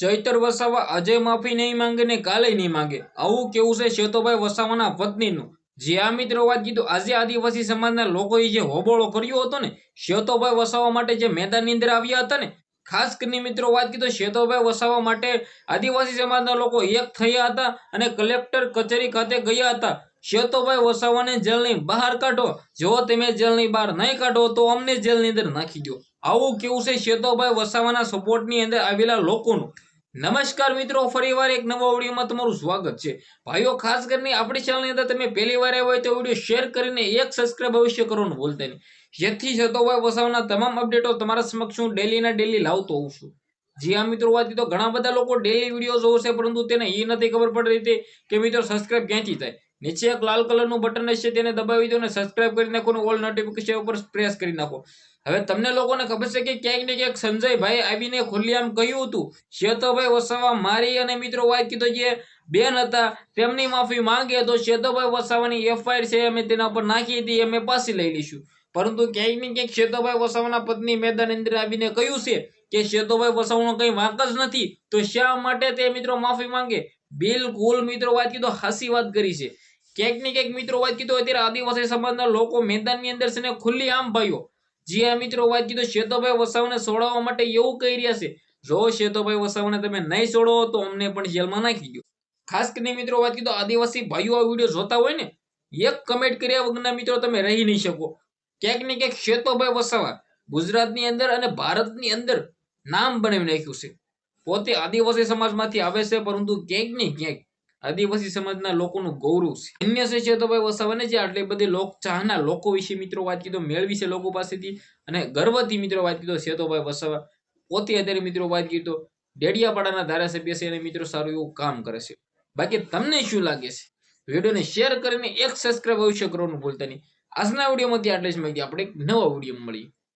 ચૈતર વસાવા આજે માફી નહીં માંગે ને કાલે નહીં માંગે, આવું કેવું છે શેતોભાઈ વસાવાના પત્નીનું। જે આ મિત્રો વાત કીધું, આજે આદિવાસી સમાજના લોકોએ જે હોબાળો કર્યો હતો ને શેતોભાઈ વસાવા માટે, જે મેદાનની અંદર આવ્યા હતા ને, ખાસ કરીને મિત્રો વાત કીધું શેતોભાઈ વસાવા માટે આદિવાસી સમાજના લોકો એક થયા હતા અને કલેક્ટર કચેરી ખાતે ગયા હતા। શેતોભાઈ વસાવાને જેલની બહાર કાઢો, જો તમે જેલની બહાર નહીં કાઢો તો અમને જેલની અંદર નાખી દો, આવું કેવું છે શેતોભાઈ વસાવાના સપોર્ટની અંદર આવેલા લોકોનું। નમસ્કાર મિત્રો, ફરીવાર એક નવા વિડીયોમાં તમારું સ્વાગત છે। ભાઈઓ, ખાસ કરીને આપણી ચેનલની અંદર તમે પહેલી વાર આવ્યા હોય તો વિડીયો શેર કરીને એક સબસ્ક્રાઇબ અવશ્ય કરવાનું ભૂલતા નહીં, જેથી શેતોભાઈ વસાવાના તમામ અપડેટો તમારા સમક્ષ હું ડેલીના ડેલી લાવતો હોઉં છું। જી આ મિત્રો વાત તો ઘણા બધા લોકો ડેલી વિડીયો જોવે છે, પરંતુ તેને એ નથી ખબર પડી રહી કે મિત્રો સબસ્ક્રાઇબ ક્યાંથી થાય। નીચે એક લાલ કલરનું બટન હશે, તેને દબાવી દો અને સબસ્ક્રાઇબ કરી નાખો, ઓલ નોટિફિકેશન ઉપર પ્રેસ કરી નાખો। હવે તમને લોકોને ખબર છે કે ક્યાંક ને ક્યાંક સંજયભાઈ આવીને ખુલ્લેઆમ કહ્યું હતું શેતોભાઈ વસાવા મારી અને મિત્રો વાત કીધો જે બેન હતા તેમની માફી માંગે તો શેતોભાઈ વસાવાની એફઆઈઆર છે અમે તેના પર નાખી હતી, અમે પાછી લઈ લઈશું। પરંતુ ક્યાંક ને ક્યાંક શેતોભાઈ વસાવાના પત્ની મેદાન અંદર આવીને કહ્યું છે કે શેતોભાઈ વસાવાનો કઈ વાંક જ નથી, તો શા માટે તે મિત્રો માફી માંગે? બિલકુલ મિત્રો વાત કીધો હાસી વાત કરી છે। ક્યાંક ને ક્યાંક મિત્રો વાત કીધો અત્યારે આદિવાસી સમાજના લોકો મેદાનની અંદર છે ને ખુલ્લી આમ ભાઈઓ જી આ મિત્રો વાત કીધું શેતોભાઈ વસાવાને છોડાવવા માટે એવું કહી રહ્યા છે, જો શેતોભાઈ વસાવાને તમે નહીં છોડો તો અમને પણ જેલમાં નાખી દો। ખાસ કરીને મિત્રો વાત કીધું આદિવાસી ભાઈઓ આ વિડીયો જોતા હોય ને, એક કમેન્ટ કર્યા વગરના મિત્રો તમે રહી નહીં શકો। ક્યાંક ને ક્યાંક શેતોભાઈ વસાવા ગુજરાતની અંદર અને ભારતની અંદર નામ બનાવી નાખ્યું છે। પોતે આદિવાસી સમાજમાંથી આવે છે, પરંતુ ક્યાંક ને ક્યાંક આદિવાસી સમાજના લોકોનું ગૌરવ છે, અન્ય છે શેતોભાઈ વસાવાને જે આટલી બધી લોકચાહના લોકો વિશે મિત્રો વાત કીધો મેળવી છે લોકો પાસેથી, અને ગર્વથી મિત્રો વાત કીધો શેતોભાઈ વસાવા પોતે અત્યારે મિત્રો વાત કીધો ડેડિયાપાડાના ધારાસભ્ય છે અને મિત્રો સારું એવું કામ કરે છે। બાકી તમને શું લાગે છે? વિડીયોને શેર કરીને એક સબસ્ક્રાઇબ અવશ્ય કરવાનું ભૂલતા નહીં। આજના વિડીયોમાંથી આટલી જ માહિતી, આપણે એક નવા વિડીયો મળીએ।